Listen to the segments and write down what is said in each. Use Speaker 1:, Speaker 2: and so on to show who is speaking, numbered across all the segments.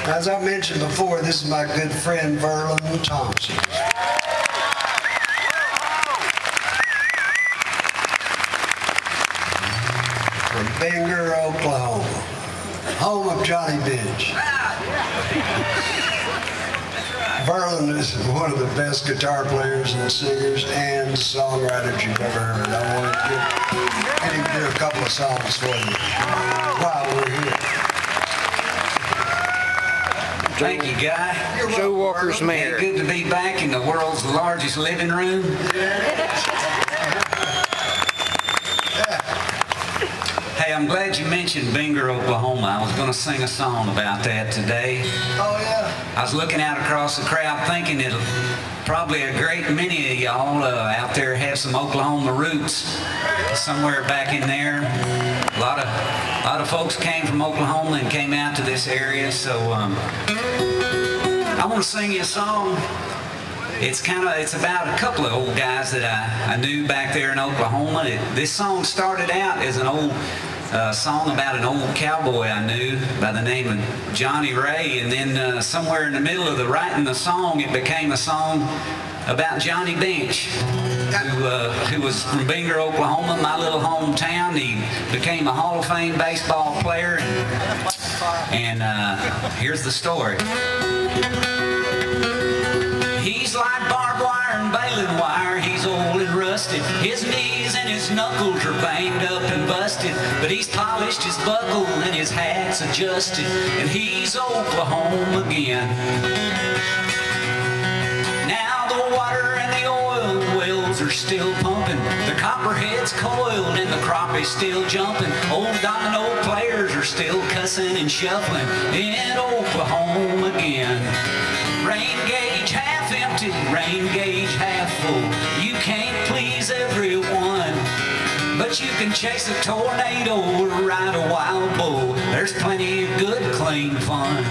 Speaker 1: As I mentioned before, this is my good friend Verlon Thompson. From Bangor, Oklahoma, home of Johnny Bench. Verlon is one of the best guitar players and singers and songwriters you've ever heard. I want to get him to do a couple of songs for you while we're here.
Speaker 2: Thank you, Guy.
Speaker 3: Joe Walker's mayor.
Speaker 2: Good to be back in the world's largest living room. Hey, I'm glad you mentioned Bangor, Oklahoma. I was going to sing a song about that today.
Speaker 1: Oh, yeah?
Speaker 2: I was looking out across the crowd thinking that probably a great many of y'all out there have some Oklahoma roots somewhere back in there. A lot of folks came from Oklahoma and came out to this area, so I want to sing you a song. It's about a couple of old guys that I knew back there in Oklahoma. This song started out as an old song about an old cowboy I knew by the name of Johnny Ray, and then somewhere in the middle of the writing the song, it became a song about Johnny Bench, who was from Bangor, Oklahoma, my little hometown. He became a Hall of Fame baseball player, and here's the story. He's like barbed wire and baling wire. He's old and rusted. His knees and his knuckles are banged up and busted, but he's polished his buckle and his hat's adjusted, and he's Oklahoma again. Now the water and the oil wells are still pumping, the copperhead's coiled and the crappie's still jumping. Old domino players are still cussing and shuffling in Oklahoma again. Rain gauge half empty, rain gauge half full. You can't please everyone, but you can chase a tornado or ride a wild bull. There's plenty of good, clean fun.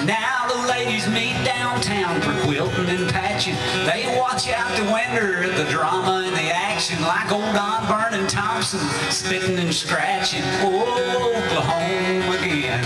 Speaker 2: Now the ladies meet downtown for quilting and patching. They watch out the window at the drama and the action, like old Don Vernon Thompson spitting and scratching. Oh, Oklahoma again.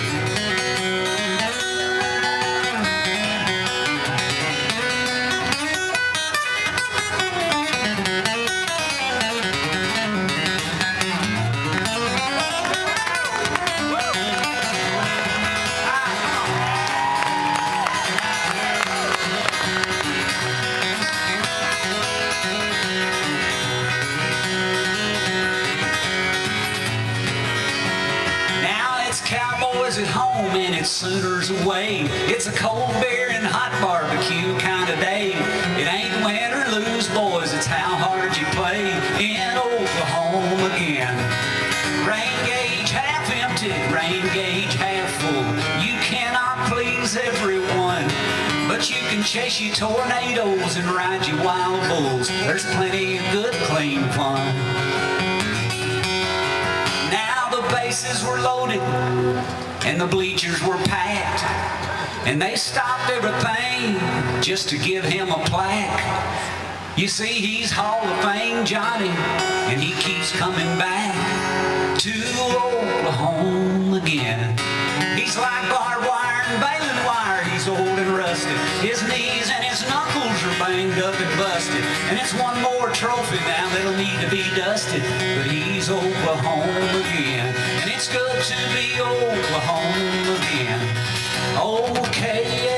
Speaker 2: Cowboys at home and it's Sooners away. It's a cold beer and hot barbecue kind of day. It ain't win or lose, boys, it's how hard you play in Oklahoma again. Rain gauge half empty, rain gauge half full. You cannot please everyone, but you can chase your tornadoes and ride your wild bulls. There's plenty of good, clean fun. Bases were loaded and the bleachers were packed, and they stopped everything just to give him a plaque. You see, he's Hall of Fame Johnny, and he keeps coming back to Oklahoma again. He's like barbed wire and baling wire. He's old and rusted. His knees and his knuckles are banged up and busted, and it's one more trophy now that'll need to be dusted, but he's Oklahoma again. And it's good to be Oklahoma again. O-K-L-A-H-O